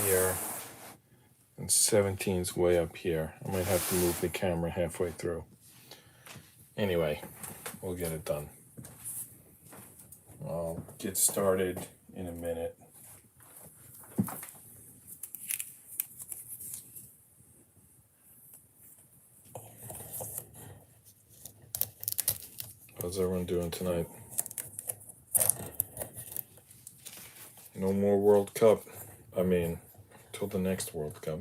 here, and 17's way up here. I might have to move the camera halfway through. Anyway, we'll get it done. I'll get started in a minute. How's everyone doing tonight? No more World Cup. I mean, till the next World Cup.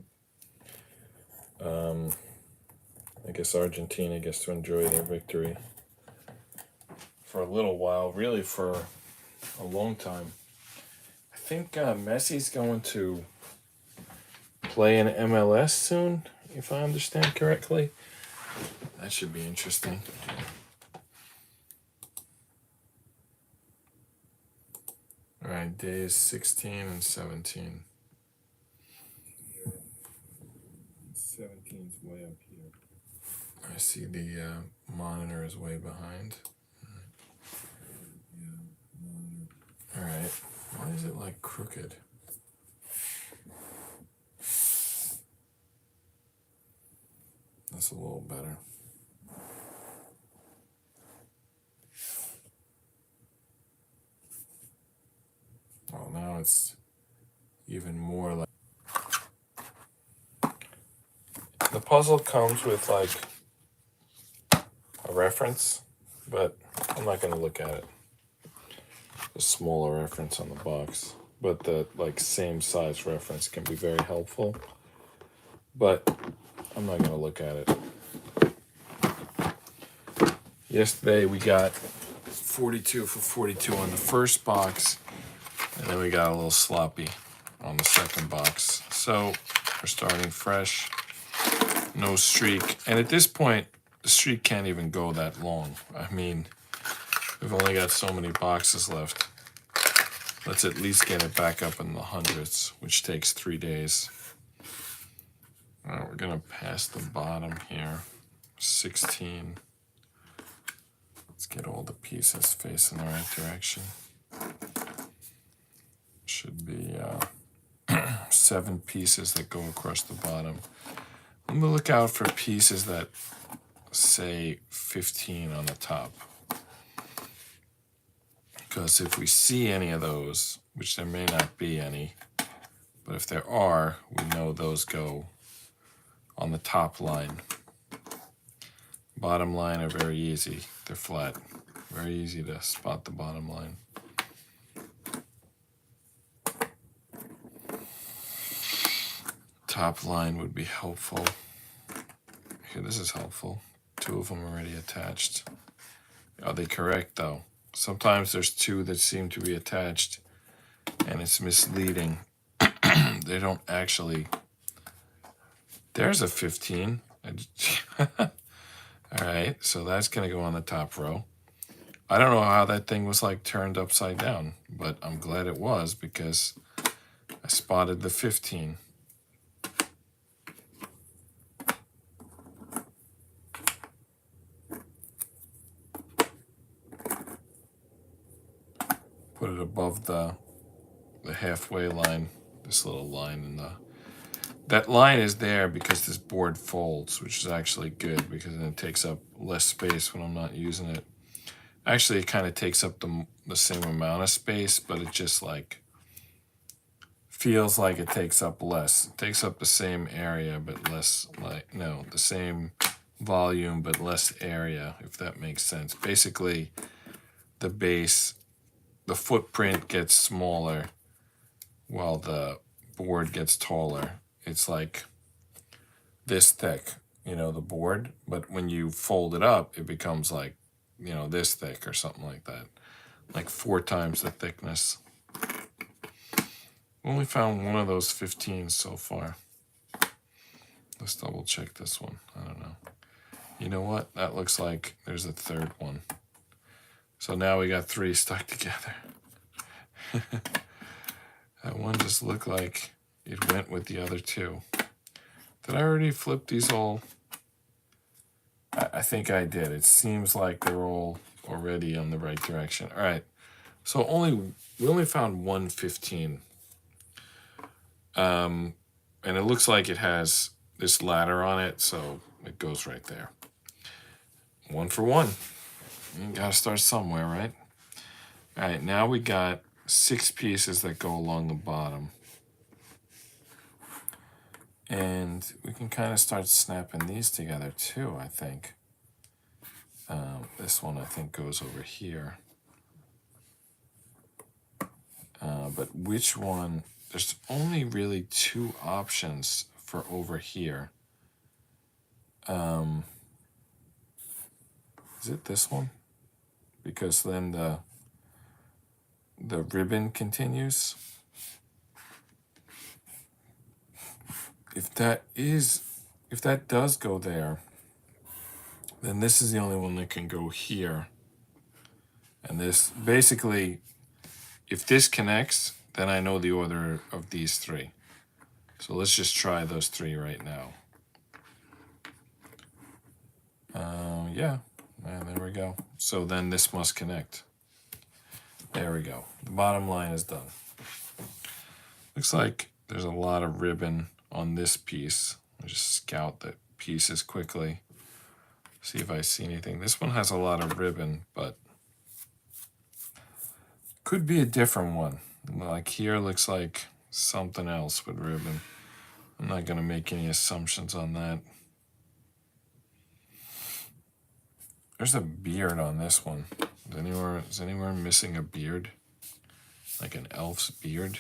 I guess Argentina gets to enjoy their victory for a little while, really for a long time. I think Messi's going to play in MLS soon, if I understand correctly. That should be interesting. All right, days 16 and 17. 17's way up here. I see the monitor is way behind. All right, why is it like crooked? That's a little better. Oh, now it's even more like... The puzzle comes with like a reference, but I'm not going to look at it. A smaller reference on the box, but the like same size reference can be very helpful, but I'm not going to look at it. Yesterday we got 42 for 42 on the first box, and then we got a little sloppy on the second box. So we're starting fresh, no streak. And at this point, the streak can't even go that long. I mean, we've only got so many boxes left. Let's at least get it back up in the hundreds, which takes 3 days. All right, we're gonna pass the bottom here, 16. Let's get all the pieces facing the right direction. Should be 7 pieces that go across the bottom. I'm gonna look out for pieces that say 15 on the top. Because if we see any of those, which there may not be any, but if there are, we know those go on the top line. Bottom line are very easy. They're flat. Very easy to spot the bottom line. Top line would be helpful. Here, this is helpful. 2 of them already attached. Are they correct though? Sometimes there's 2 that seem to be attached and it's misleading. They don't actually... There's a 15. All right, so that's gonna go on the top row. I don't know how that thing was like turned upside down, but I'm glad it was because I spotted the 15. Put it above the halfway line, this little line in the... That line is there because this board folds, which is actually good because then it takes up less space when I'm not using it. Actually, it kind of takes up the same amount of space, but it just like feels like it takes up less. It takes up the same area, but less, like, no, the same volume, but less area, if that makes sense. Basically, the base, the footprint gets smaller while the board gets taller. It's like this thick, you know, the board, but when you fold it up, it becomes like, you know, this thick or something like that. Like 4 times the thickness. Only found one of those 15s so far. Let's double check this one. I don't know. You know what? That looks like there's a 3rd one. So now we got 3 stuck together. That one just looked like it went with the other 2. Did I already flip these all? I think I did. It seems like they're all already on the right direction. All right. So we only found one 15. And it looks like it has this ladder on it, so it goes right there. 1 for 1. You gotta start somewhere, right? All right, now we got 6 pieces that go along the bottom. And we can kind of start snapping these together too, I think. This one, I think, goes over here. But which one? There's only really 2 options for over here. Is it this one? Because then the ribbon continues. If that does go there, then this is the only one that can go here. And this, basically, if this connects, then I know the order of these 3. So let's just try those 3 right now. Yeah, and there we go. So then this must connect. There we go. The bottom line is done. Looks like there's a lot of ribbon on this piece. I'll just scout the pieces quickly. See if I see anything. This one has a lot of ribbon, but could be a different one. Like here looks like something else with ribbon. I'm not gonna make any assumptions on that. There's a beard on this one. Is anyone missing a beard? Like an elf's beard?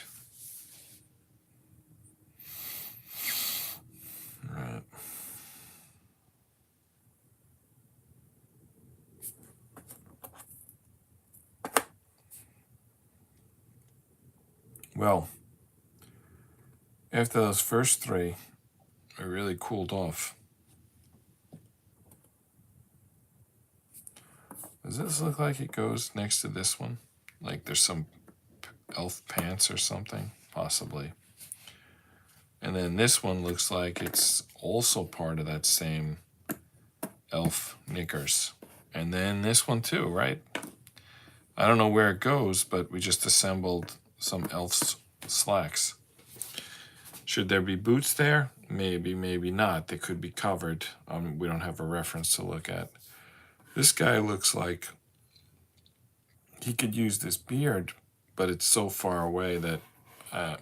Right. Well, after those first 3, I really cooled off. Does this look like it goes next to this one? Like there's some elf pants or something? Possibly. And then this one looks like it's also part of that same elf knickers. And then this one too, right? I don't know where it goes, but we just assembled some elf slacks. Should there be boots there? Maybe, maybe not. They could be covered. We don't have a reference to look at. This guy looks like he could use this beard, but it's so far away that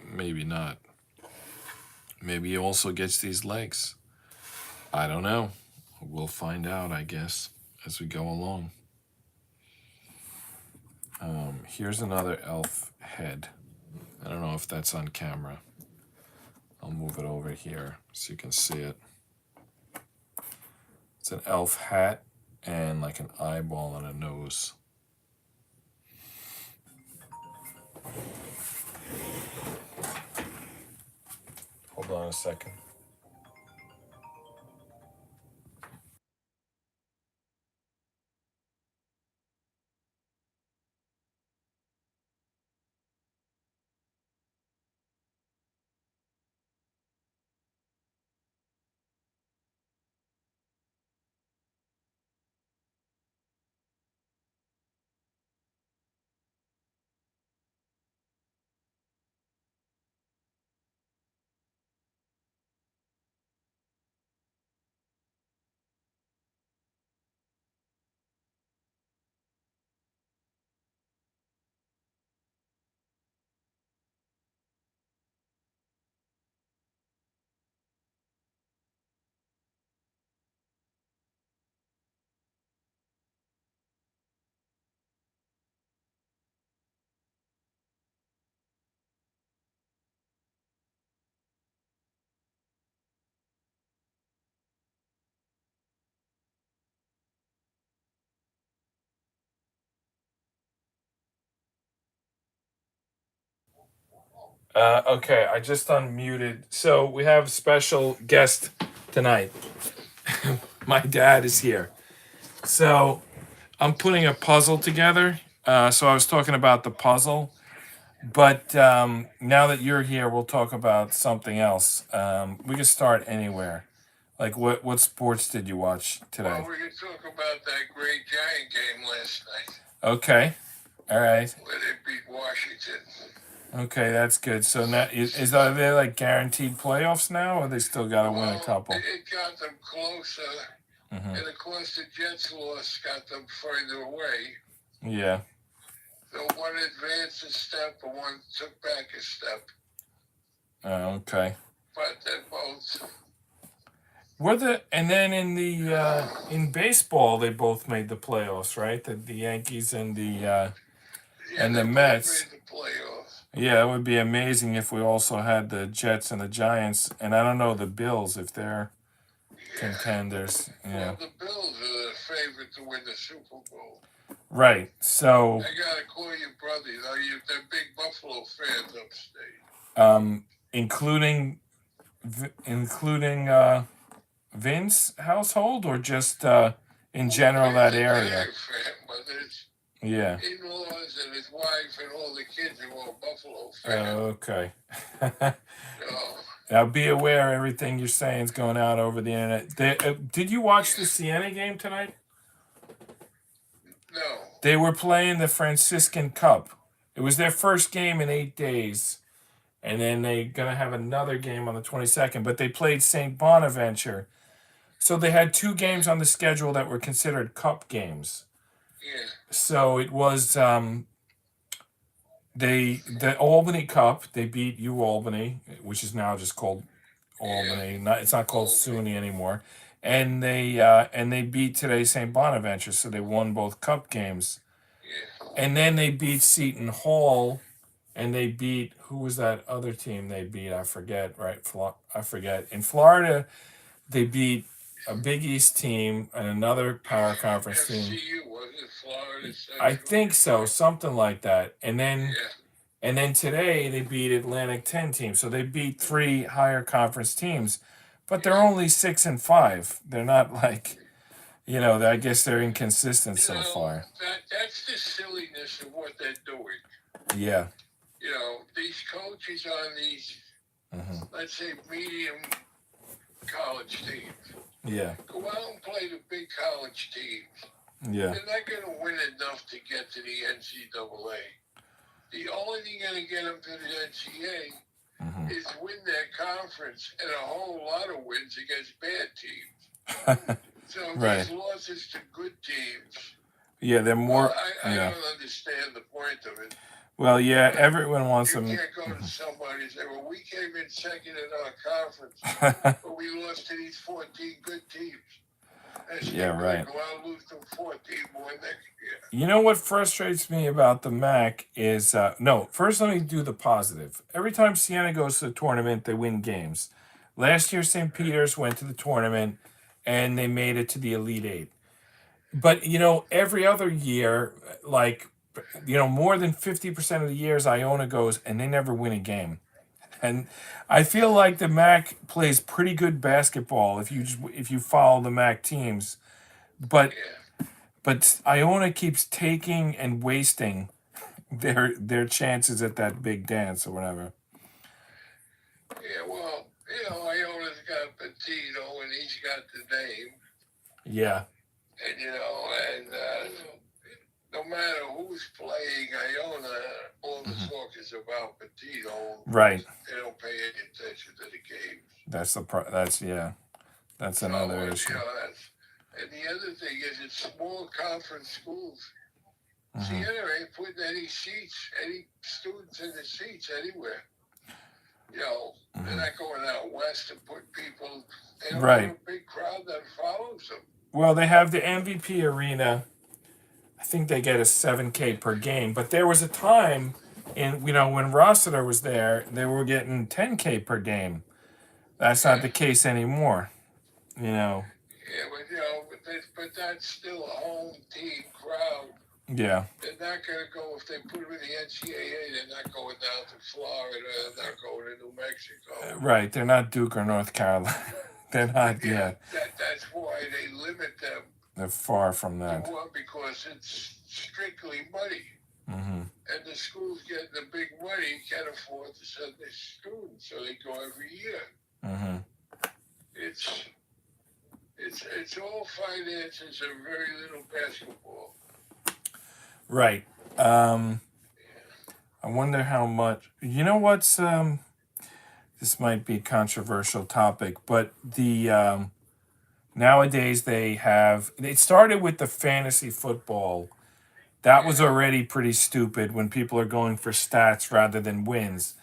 maybe not. Maybe he also gets these legs. I don't know. We'll find out, I guess, as we go along. Here's another elf head. I don't know if that's on camera. I'll move it over here so you can see it. It's an elf hat and like an eyeball and a nose. Hold on a second. Okay, I just unmuted. So we have a special guest tonight. My dad is here. So I'm putting a puzzle together. So I was talking about the puzzle, but now that you're here, we'll talk about something else. We can start anywhere. Like what sports did you watch today? Well, we could talk about that great Giant game last night Okay, all right. where they beat Washington. Okay, that's good. So now are they like guaranteed playoffs now, or they still got to win a Well, couple? it got them closer, Hmm. and of course the Jets loss got them further away. Yeah. So one advanced a step, and one took back a step. Okay. But they're both. And then in baseball they both made the playoffs, right? The Yankees and Yeah, the they both Mets. made the playoffs. Yeah, it would be amazing if we also had the Jets and the Giants, and I don't know the Bills if they're Yeah. contenders. Yeah. Well, the Bills are the favorite to win the Super Bowl. Right. So, I gotta call your brother. They're big Buffalo fans upstate. including including Vince household, or just in general He's that a area. Giant fan, but his Yeah. in-laws and his wife and all the kids are all Buffalo fans. Okay. So, Now be aware everything you're saying is going out over the internet. Did you watch the Siena game tonight? no. They were playing the Franciscan Cup. It was their first game in 8 days, and then they're gonna have another game on the 22nd. But they played St. Bonaventure, so they had two games on the schedule that were considered cup games. Yeah. So it was the Albany Cup. They beat U Albany, which is now just called Albany. It's not called SUNY anymore. And they beat today St. Bonaventure, so they won both cup games. Yeah. And then they beat Seton Hall, and they beat, who was that other team they beat? I forget. Right, I forget. In Florida, they beat a Big East team and another power conference team. FCU, was it Florida Central? I think so, something like that. And then Yeah. today they beat Atlantic 10 teams. So they beat three higher conference teams, but they're only 6-5. They're not like, I guess they're inconsistent so far. That's the silliness of what they're doing. Yeah. These coaches on these, let's say, medium college teams. Yeah. Go out and play the big college teams. Yeah. They're not going to win enough to get to the NCAA. The only thing going to get them to the NCAA is win their conference and a whole lot of wins against bad teams. So right. these losses to good teams. Yeah, they're more. Well, I don't understand the point of it. Well, yeah, everyone wants them. You can't go to somebody and say, well, we came in second in our conference, but we lost to these 14 good teams. Yeah, right. Go out and lose to 14 more next year. You know what frustrates me about the MAC is, first let me do the positive. Every time Siena goes to the tournament, they win games. Last year, St. Peter's went to the tournament, and they made it to the Elite Eight. But, every other year, more than 50% of the years, Iona goes, and they never win a game. And I feel like the MAC plays pretty good basketball if you follow the MAC teams, but Iona keeps taking and wasting their chances at that big dance or whatever. Yeah, well, Iona's got Petito and he's got the name. Yeah. And no matter who's playing Iona, all the talk is about Petito. Right. They don't pay any attention to the games. That's another issue. And the other thing is, it's small conference schools. Siena ain't putting any students in the seats anywhere. They're not going out west and putting people. They don't have a big crowd that follows them. Well, they have the MVP arena. I think they get a $7,000 per game, but there was a time when Rossiter was there, they were getting $10,000 per game. That's not the case anymore. Yeah, but that's still a home team crowd. Yeah. They're not going to go, if they put them in the NCAA, they're not going down to Florida, they're not going to New Mexico. Right, they're not Duke or North Carolina. They're not, That's why they limit them. They're far from that. Because it's strictly money. And the schools getting the big money can't afford to send their students, so they go every year. It's all finances and very little basketball. Right. I wonder how much. You know what's this might be a controversial topic, but the nowadays they have. It started with the fantasy football. That was Yeah, already pretty stupid when people are going for stats rather than wins.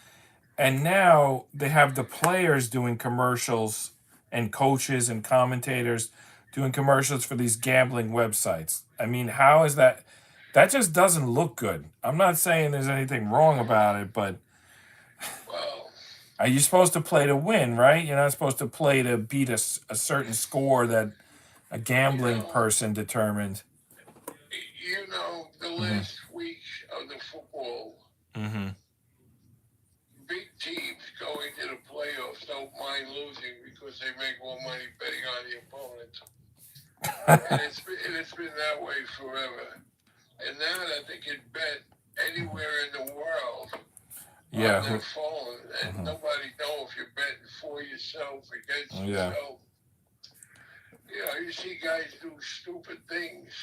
And now they have the players doing commercials and coaches and commentators doing commercials for these gambling websites. I mean, how is that? That just doesn't look good. I'm not saying there's anything wrong about it, but well, are you supposed to play to win, right? You're not supposed to play to beat a certain score that a you gambling know, person determined. the Mm-hmm. last week of the football, Mm-hmm. big teams going to the playoffs don't mind losing because they make more money betting on the opponent. And it's been that way forever. And now that they can bet anywhere in the world on Yeah. their phone, and nobody know if you're betting for yourself, against Yeah. yourself. You see guys do stupid things.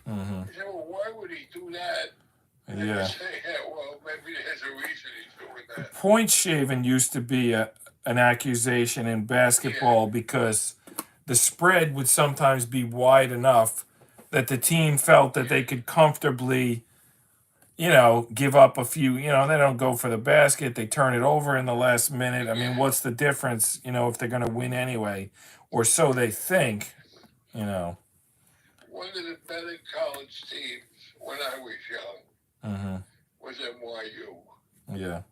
Mm-hmm. You say, well, why would he do that? And Yeah. you say, yeah, well, maybe there's a reason he's doing that. Point shaving used to be an accusation in basketball because the spread would sometimes be wide enough that the team felt that they could comfortably, give up a few, they don't go for the basket, they turn it over in the last minute. I mean, Yeah. what's the difference, if they're going to win anyway? Or so they think, you know. One of the better college teams when I was young Mm-hmm. was NYU. Yeah.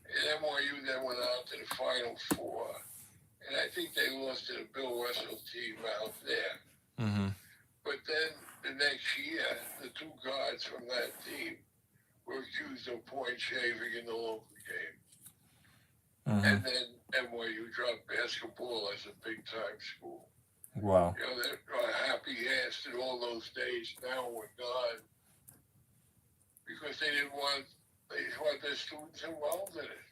And NYU then went out to the Final Four. And I think they lost to the Bill Russell team out there. Mm-hmm. But then the next year, the two guards from that team were accused of point shaving in the local game. Mm-hmm. And then NYU dropped basketball as a big time school. Wow. They're happy ass that all those days now were gone because they just want their students involved in it.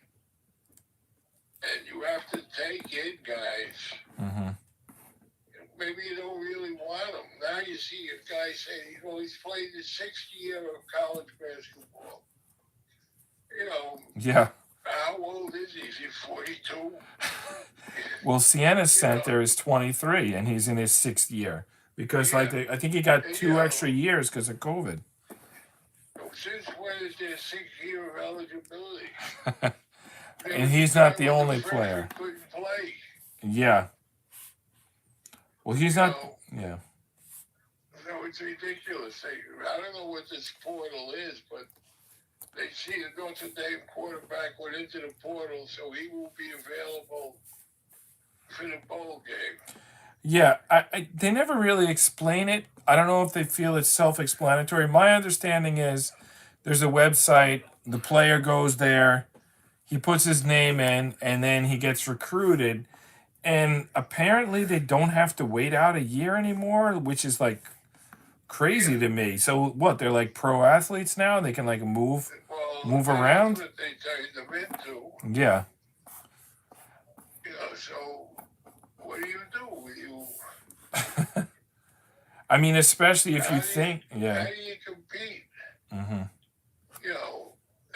And you have to take it, guys. Mm-hmm. Maybe you don't really want them. Now you see a guy saying, he's played his sixth year of college basketball. Yeah. How old is he? Is he 42? Well, Sienna Center is 23, and he's in his sixth year because, I think he got 2 extra years because of COVID. Since when is there 6 year of eligibility? And he's not the only player. Couldn't play. Yeah. Well, he's not. Yeah. No, it's ridiculous. I don't know what this portal is, but they see the Notre Dame quarterback went into the portal, so he will be available for the bowl game. Yeah, they never really explain it. I don't know if they feel it's self-explanatory. My understanding is there's a website, the player goes there, he puts his name in, and then he gets recruited. And apparently they don't have to wait out a year anymore, which is like crazy to me. So what? They're like pro athletes now. They can like move around. That's what they turned them into. Yeah. So what do? I mean, especially if you think, How do you compete? Mm-hmm.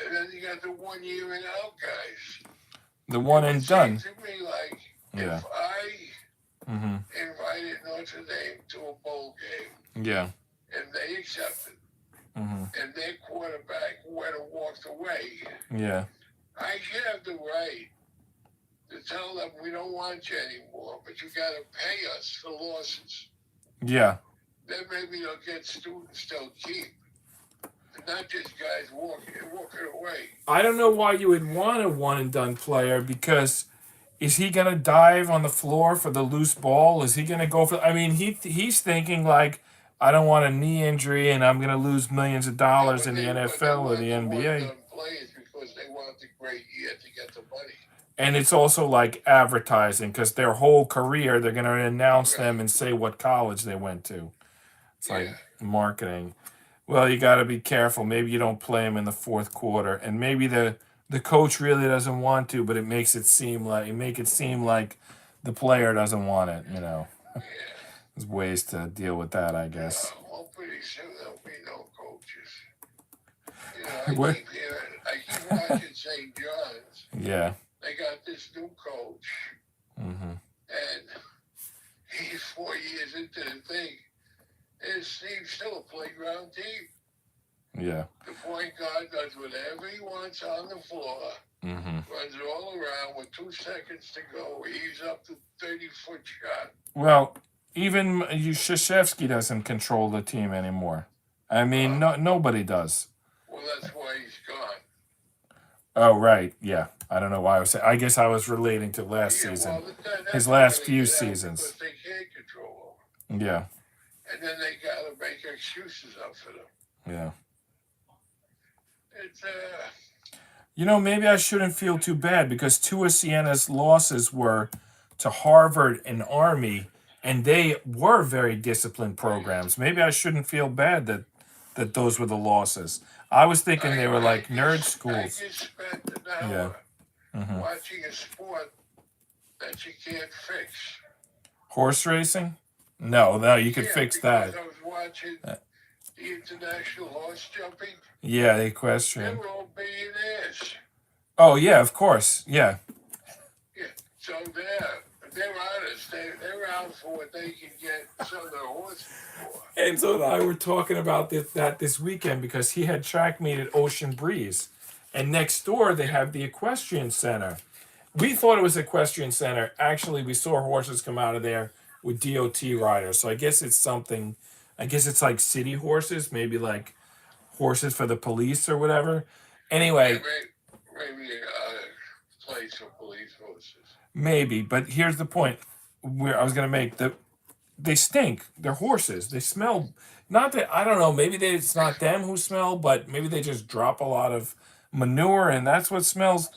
And then you got the 1 year and out guys. The one and done. It seems to me like if I Mm-hmm. invited Notre Dame to a bowl game, Yeah. and they accepted, Mm-hmm. and their quarterback went and walked away, Yeah. I should have the right to tell them we don't want you anymore, but you got to pay us for losses. Yeah. Then maybe they'll get students they'll keep, and not just guys walking away. I don't know why you would want a one and done player because is he gonna dive on the floor for the loose ball? Is he gonna go for? I mean, he's thinking like, I don't want a knee injury and I'm gonna lose millions of dollars in the NFL or the NBA. Players because they want the great year to get the money. And it's also like advertising because their whole career they're gonna announce them and say what college they went to. It's like marketing. Well, you got to be careful. Maybe you don't play him in the fourth quarter, and maybe the coach really doesn't want to, but it makes it seem like the player doesn't want it. There's ways to deal with that, I guess. Well, pretty soon there'll be no coaches. What? I keep watching St. John's. Yeah. They got this new coach, Mm-hmm. and he's 4 years into the thing. His team's still a playground team. Yeah. The point guard does whatever he wants on the floor, Mm-hmm. runs it all around with 2 seconds to go. He's up to 30-foot shot. Well, even Krzyzewski doesn't control the team anymore. I mean, nobody does. Well, that's why he's gone. Oh, right. Yeah. I don't know why I was saying. I guess I was relating to last season. Well, that's His why last they few get out seasons. because they can't control him. Yeah. And then they got to make excuses up for them. Yeah. It's, You know, maybe I shouldn't feel too bad because two of Sienna's losses were to Harvard and Army, and they were very disciplined programs. Maybe I shouldn't feel bad that those were the losses. I was thinking they were like nerd schools. I just spent an hour Mm-hmm. watching a sport that you can't fix. Horse racing? No, you could fix that. I was watching the international horse jumping. Yeah, the They equestrian. were all billionaires. Oh, yeah, of course. Yeah. Yeah, so they're honest. They're out for what they can get some of their horses for. Enzo and I were talking about this weekend because he had track meet at Ocean Breeze. And next door, they have the equestrian center. We thought it was equestrian center. Actually, we saw horses come out of there with DOT riders. So I guess it's something, I guess it's like city horses, maybe like horses for the police or whatever. Anyway. Maybe a place for police horses. Maybe, but here's the point where I was going to make. They stink. They're horses. They smell. Not that, I don't know, maybe it's not them who smell, but maybe they just drop a lot of manure and that's what smells.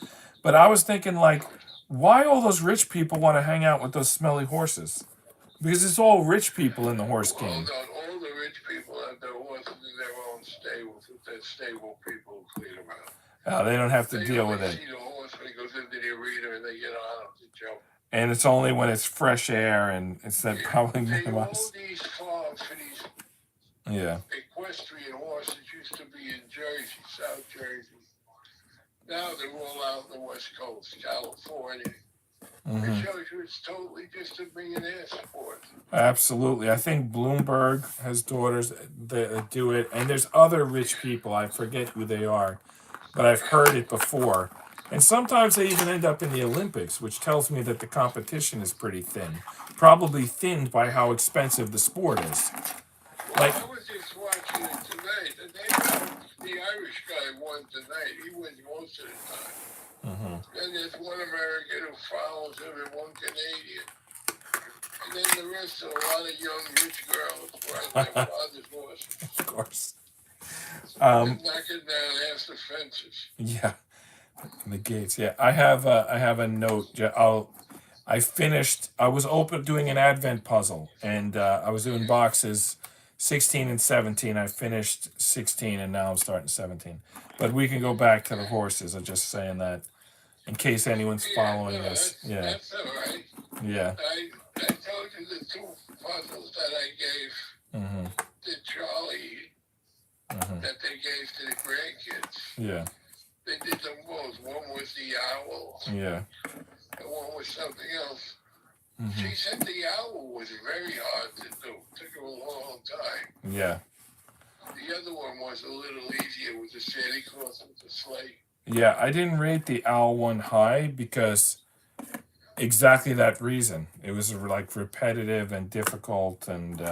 But I was thinking, like, why all those rich people want to hang out with those smelly horses? Because it's all rich people in the horse game. All the rich people have their horses in their own stables with their stable people who clean them out. They don't have to deal with it. See the horse when he goes into the arena and they get on him to jump. And it's only when it's fresh air and it's that probably minimized. All these farms for these equestrian horses used to be in Jersey, South Jersey. Now they're all out on the West Coast, California. Mm-hmm. It shows you it's totally just a millionaire sport. Absolutely. I think Bloomberg has daughters that do it. And there's other rich people. I forget who they are. But I've heard it before. And sometimes they even end up in the Olympics, which tells me that the competition is pretty thin. Probably thinned by how expensive the sport is. Well, I was just watching it tonight, and the Irish guy won tonight. He wins most of the time. Mm-hmm. Then there's one American who follows him and one Canadian. And then the rest are a lot of young rich girls riding their father's horses. Of course. Knocking down half the fences. Yeah. The gates. Yeah. I have a note. I finished. I was doing an Advent puzzle, and I was doing boxes 16 and 17. I finished 16, and now I'm starting 17. But we can go back to the horses. I'm just saying that in case anyone's following us. Yeah. That's all right. Yeah. I told you the 2 puzzles that I gave to Charlie that they gave to the grandkids. Yeah. They did them both. One was the owl. Yeah. And one was something else. She said the owl was very hard to do. Took her a long time. Yeah. The other one was a little easier with the Santa Claus with the sleigh. Yeah, I didn't rate the owl one high because exactly that reason. It was like repetitive and difficult and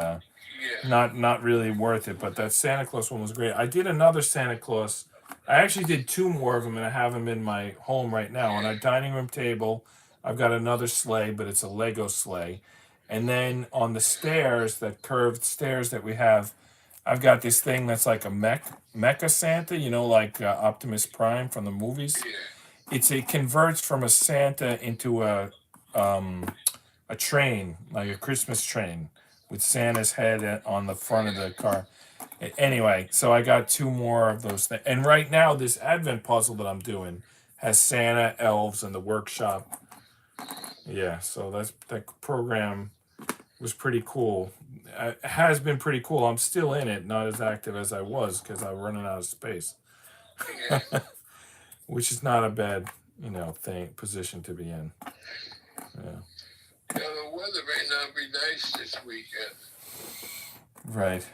not really worth it. But that Santa Claus one was great. I did another Santa Claus. I actually did 2 more of them, and I have them in my home right now. On our dining room table, I've got another sleigh, but it's a Lego sleigh. And then on the stairs, that curved stairs that we have, I've got this thing that's like a mecha Santa, you know, like Optimus Prime from the movies. It converts from a Santa into a train, like a Christmas train, with Santa's head on the front of the car. Anyway, so I got 2 more of those things. And right now, this Advent puzzle that I'm doing has Santa, elves, and the workshop. Yeah, so that program was pretty cool. It has been pretty cool. I'm still in it, not as active as I was because I'm running out of space. Yeah. Which is not a bad, position to be in. Yeah. The weather may not be nice this weekend. Right.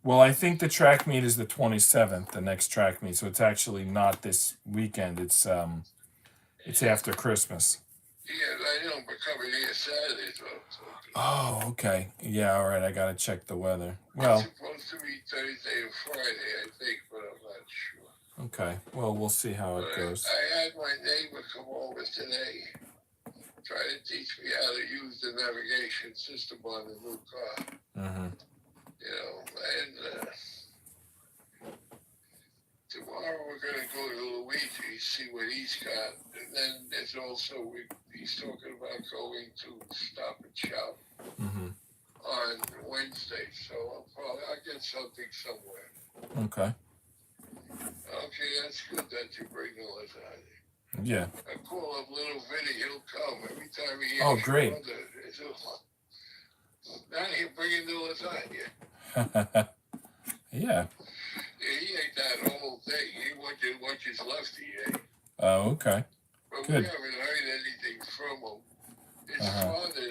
Well, I think the track meet is the 27th, the next track meet. So it's actually not this weekend. It's after Christmas. Yeah, I know, but coming here Saturday, so. Oh, okay. Yeah, all right. I got to check the weather. It's Well, supposed to be Thursday and Friday, I think, but I'm not sure. okay. Well, we'll see how it But goes. I had my neighbor come over today, try to teach me how to use the navigation system on the new car. Mm-hmm. And tomorrow we're going to go to Luigi, see what he's got. And then there's also, he's talking about going to Stop and Shop on Wednesday. So I'll get something somewhere. Okay. Okay, that's good that you bring the lasagna. Yeah. I call up little Vinny, he'll come every time he hears Oh, great. Now he'll bring in the lasagna. Yeah. He ate that whole thing. He wants his lefty, Oh, okay. But Good. we haven't heard anything from him. His father,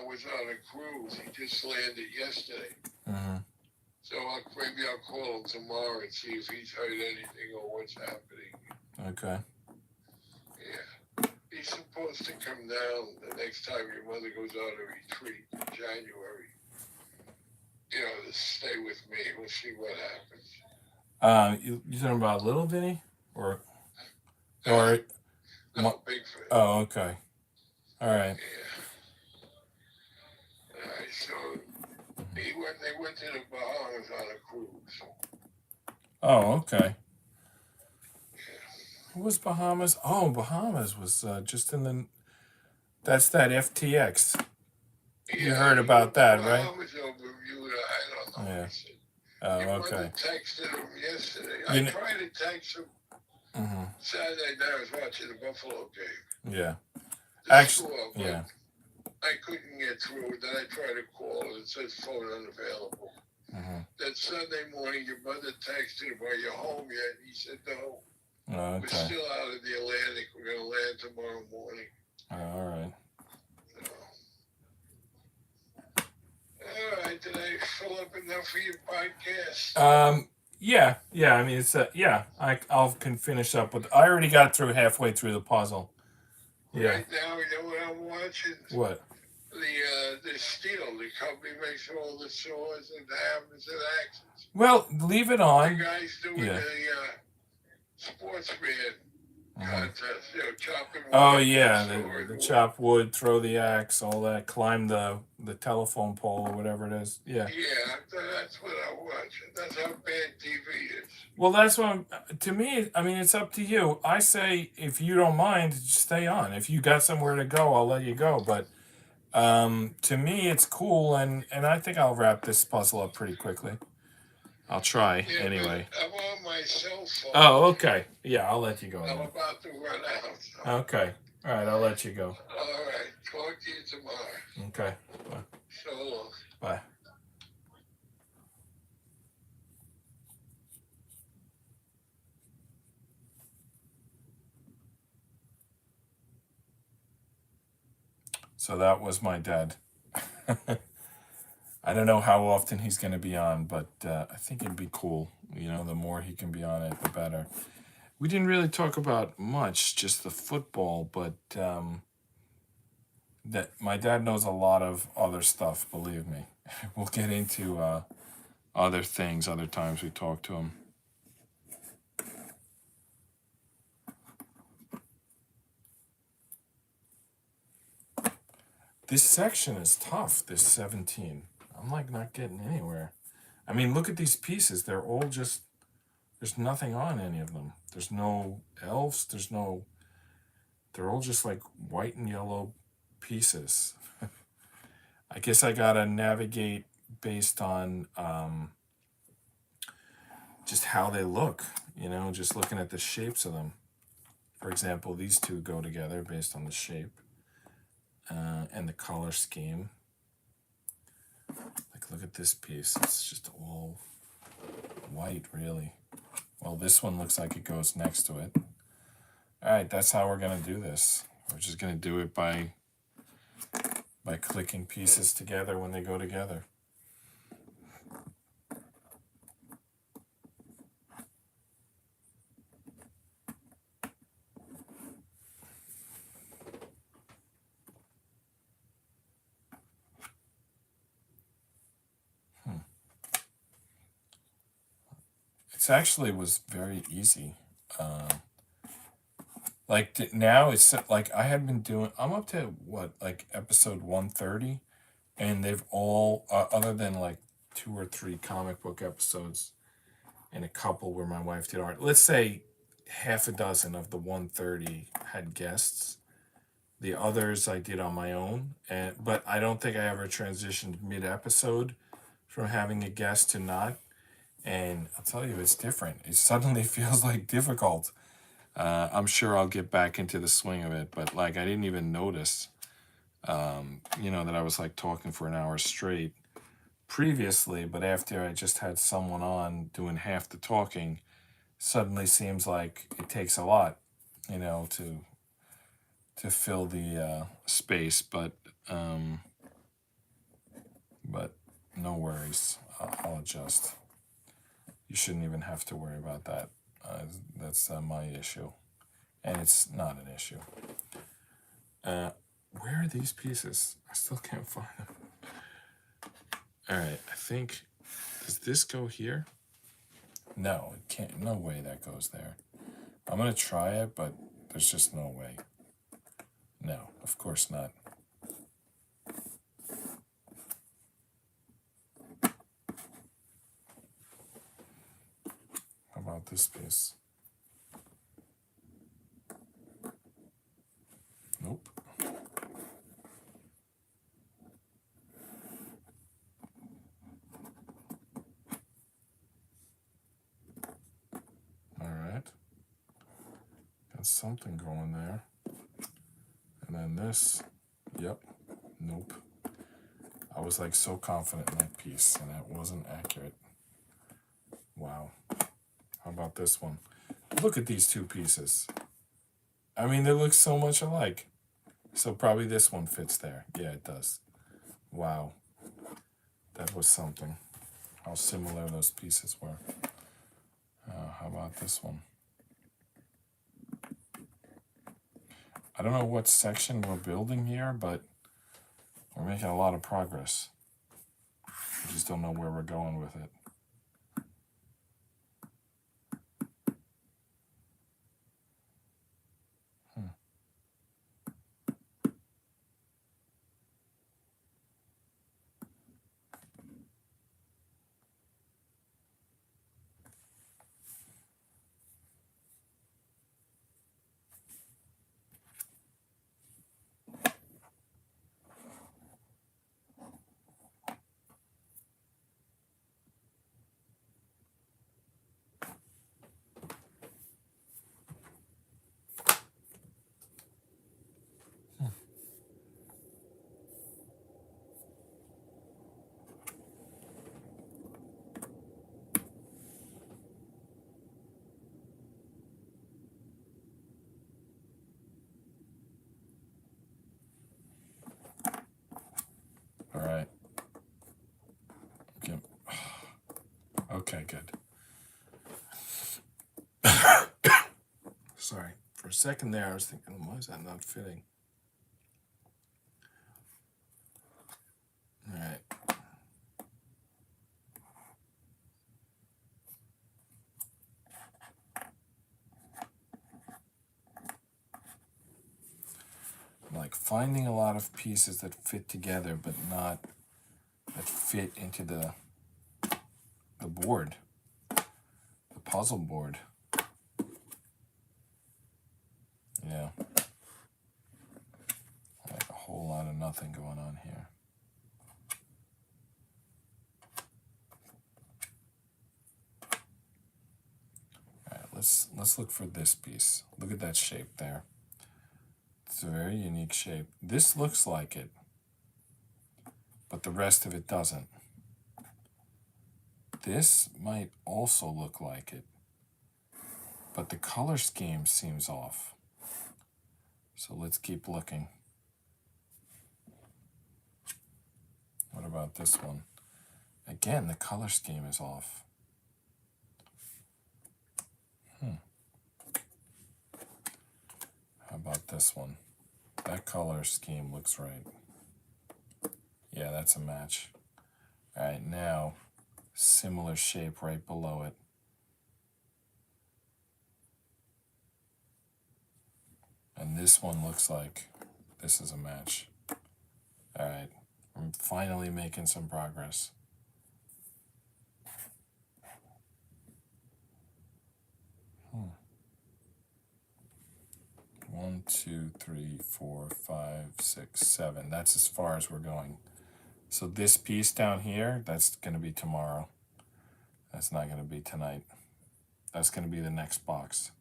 was on a cruise. He just landed yesterday. So maybe I'll call him tomorrow and see if he's heard anything or what's happening. Okay. Yeah. He's supposed to come down the next time your mother goes on a retreat in January. To stay with me. We'll see what happens. You talking about little Vinny or no, Bigfoot. Oh, okay. All right. Yeah. All right. So they went to the Bahamas on a cruise. Oh, okay. Yeah. What was Bahamas? Oh, Bahamas was just in the. That's that FTX. You heard about that, right? Bahamas overviewed. I don't know. Yeah. Your Okay. mother texted him yesterday. I tried to text him Saturday night. I was watching the Buffalo game. Yeah. Actually, yeah. I couldn't get through. Then I tried to call and it says phone unavailable. Then Sunday morning, your mother texted him, "Are you home yet?" And he said, "No. Okay. We're still out in the Atlantic. We're going to land tomorrow morning." All right. All right. Did I fill up enough for your podcast? Yeah. I mean, it's can finish up with. I already got through halfway through the puzzle. Yeah. Right now, you know what I'm watching? What? The Steel. The company makes all the swords and hammers and axes. Well, leave it on. The guy's doing the sportsman contest. Chopping wood. Oh yeah, the chop wood, throw the axe, all that, climb the telephone pole or whatever it is. Yeah. Yeah, that's what I watch. That's how bad TV is. Well, that's what to me. I mean, it's up to you. I say if you don't mind, stay on. If you got somewhere to go, I'll let you go. But to me, it's cool, and I think I'll wrap this puzzle up pretty quickly. I'll try anyway. I'm on my cell phone. Oh, okay. Yeah, I'll let you go. I'm about to run out. So. Okay. All right, I'll let you go. All right. Talk to you tomorrow. Okay. Bye. So long. Bye. So that was my dad. I don't know how often he's going to be on, but I think it'd be cool. The more he can be on it, the better. We didn't really talk about much, just the football, but that my dad knows a lot of other stuff, believe me. We'll get into other things other times we talk to him. This section is tough, this 17. I'm like not getting anywhere. I mean, look at these pieces. They're all just, there's nothing on any of them. There's no elves. They're all just like white and yellow pieces. I guess I gotta navigate based on just how they look, just looking at the shapes of them. For example, these two go together based on the shape and the color scheme. Like, look at this piece. It's just all white, really. Well, this one looks like it goes next to it. All right, that's how we're gonna do this. We're just gonna do it by clicking pieces together when they go together. It actually was very easy. Like now, it's like I had been doing. I'm up to what, like episode 130, and they've all, other than like 2 or 3 comic book episodes, and a couple where my wife did art. Let's say half a dozen of the 130 had guests. The others I did on my own, but I don't think I ever transitioned mid-episode from having a guest to not. And I'll tell you, it's different. It suddenly feels like difficult. I'm sure I'll get back into the swing of it, but like I didn't even notice, that I was like talking for an hour straight previously, but after I just had someone on doing half the talking, suddenly seems like it takes a lot, to fill the space. But no worries. I'll adjust. You shouldn't even have to worry about that. That's my issue, and it's not an issue. Where are these pieces? I still can't find them. All right, I think, does this go here? No, it can't. No way that goes there. I'm gonna try it, but there's just no way. No, of course not. How about this piece? Nope. All right. Got something going there. And then this, yep, nope. I was like so confident in that piece, and that wasn't accurate. Wow. How about this one? Look at these 2 pieces. I mean, they look so much alike. So probably this one fits there. Yeah, it does. Wow. That was something. How similar those pieces were. How about this one? I don't know what section we're building here, but we're making a lot of progress. I just don't know where we're going with it. All right. Okay. Okay, good. Sorry. For a second there, I was thinking, why is that not fitting? All right. Like finding a lot of pieces that fit together, but not that fit into the board, the puzzle board. Yeah. Like a whole lot of nothing going on here. All right, let's look for this piece. Look at that shape there. It's a very unique shape. This looks like it, but the rest of it doesn't. This might also look like it, but the color scheme seems off. So let's keep looking. What about this one? Again, the color scheme is off. How about this one? That color scheme looks right. Yeah, that's a match. All right, now, similar shape right below it. And this one looks like this is a match. All right, I'm finally making some progress. One, two, three, 4, 5, 6, 7. That's as far as we're going. So this piece down here, that's going to be tomorrow. That's not going to be tonight. That's going to be the next box.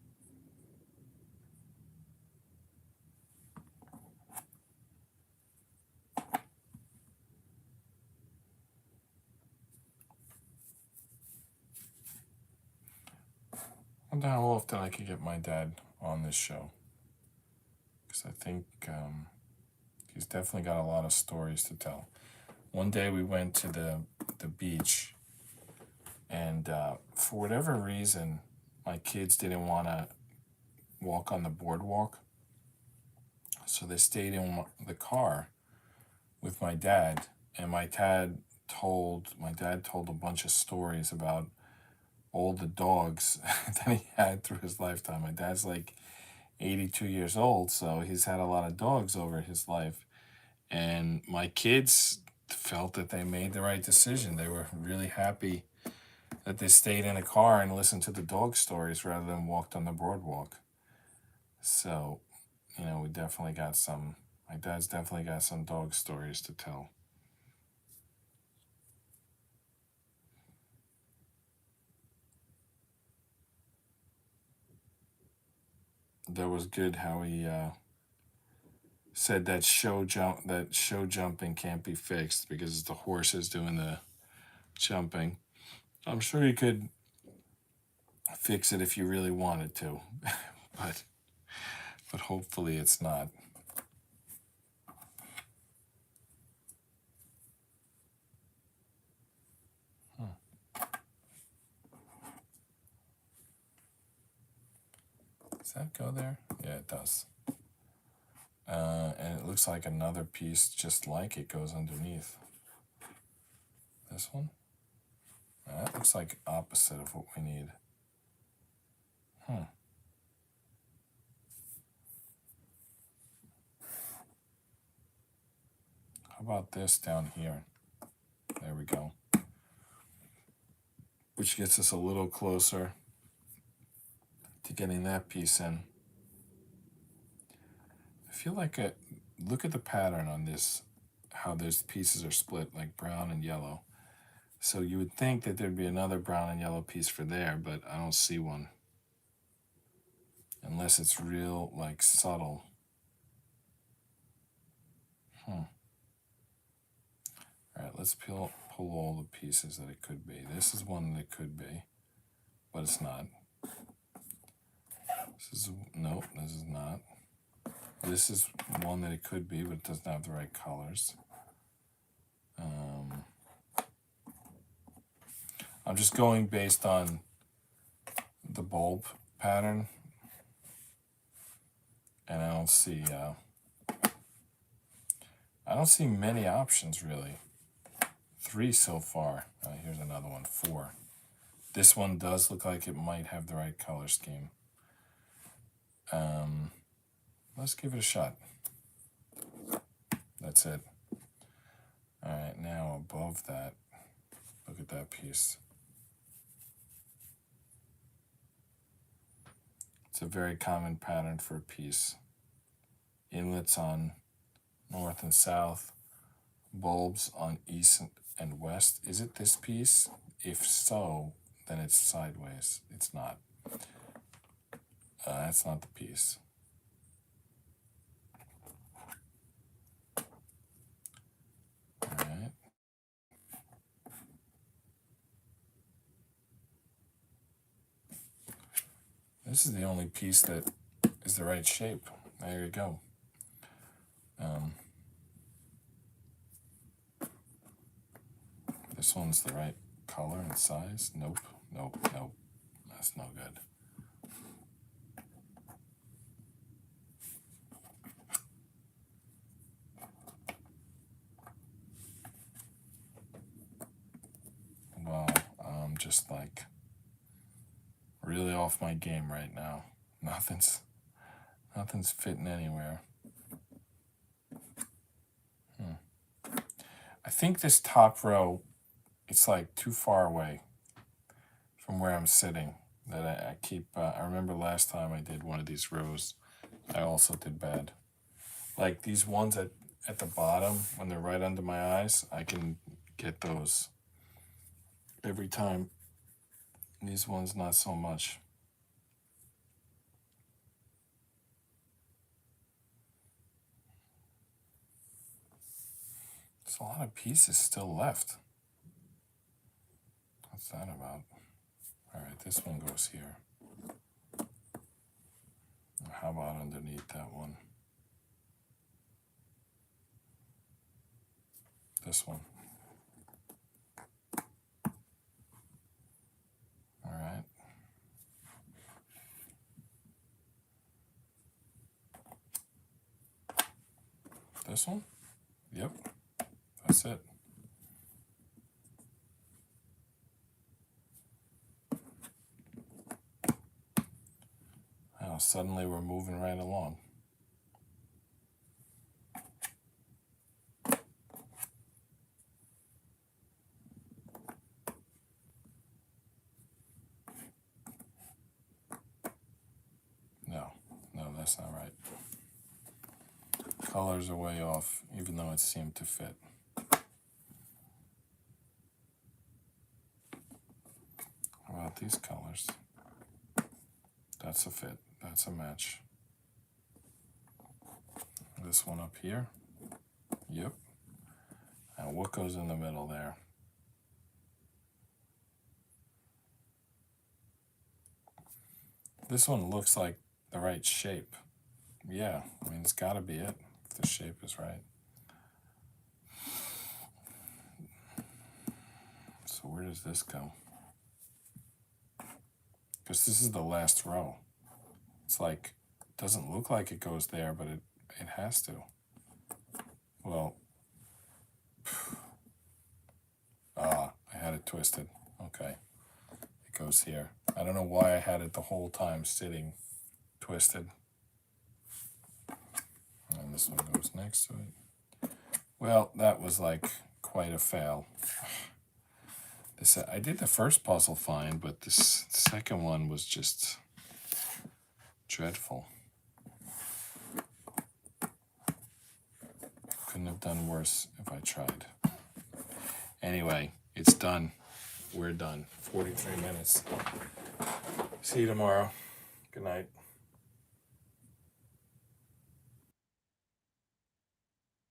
I wonder how often I could get my dad on this show. Because I think he's definitely got a lot of stories to tell. One day we went to the beach, and for whatever reason, my kids didn't want to walk on the boardwalk. So they stayed in the car with my dad, and my dad told a bunch of stories about all the dogs that he had through his lifetime. My dad's like 82 years old, so he's had a lot of dogs over his life. And my kids felt that they made the right decision. They were really happy that they stayed in a car and listened to the dog stories rather than walked on the boardwalk. So, you know, my dad's definitely got some dog stories to tell. That was good how he said that show jumping can't be fixed because the horse is doing the jumping. I'm sure you could fix it if you really wanted to, but hopefully it's not. Does that go there? Yeah, it does. And it looks like another piece just like it goes underneath. This one? That looks like opposite of what we need. How about this down here? There we go. Which gets us a little closer to getting that piece in. I feel like look at the pattern on this, how those pieces are split, like brown and yellow. So you would think that there'd be another brown and yellow piece for there, but I don't see one. Unless it's real, like, subtle. All right, let's pull all the pieces that it could be. This is one that it could be, but it's not. Nope, this is not. This is one that it could be, but it doesn't have the right colors. I'm just going based on the bulb pattern, and I don't see many options really. 3 so far. Here's another one, 4. This one does look like it might have the right color scheme. Let's give it a shot. That's it. All right, now above that, look at that piece. It's a very common pattern for a piece. Inlets on north and south, bulbs on east and west. Is it this piece? If so, then it's sideways. It's not. That's not the piece. All right. This is the only piece that is the right shape. There you go. This one's the right color and size. Nope, nope, nope. That's no good. Wow, I'm just like really off my game right now. Nothing's fitting anywhere. I think this top row, it's like too far away from where I'm sitting. That I keep. I remember last time I did one of these rows, I also did bad. Like these ones at the bottom when they're right under my eyes, I can get those every time. These ones not so much. There's a lot of pieces still left. What's that about? All right, this one goes here. How about underneath that one? This one. All right. This one? Yep. That's it. Now suddenly we're moving right along. No, that's not right. Colors are way off, even though it seemed to fit. How about these colors? That's a fit. That's a match. This one up here. Yep. Now what goes in the middle there? This one looks like the right shape. Yeah, I mean, it's got to be it if the shape is right. So where does this go? Because this is the last row. It's like, it doesn't look like it goes there, but it has to. Well, I had it twisted. Okay, it goes here. I don't know why I had it the whole time sitting twisted. And this one goes next to it. Well, that was like quite a fail. I did the first puzzle fine, but this second one was just dreadful. Couldn't have done worse if I tried. Anyway, it's done. We're done. 43 minutes. See you tomorrow. Good night.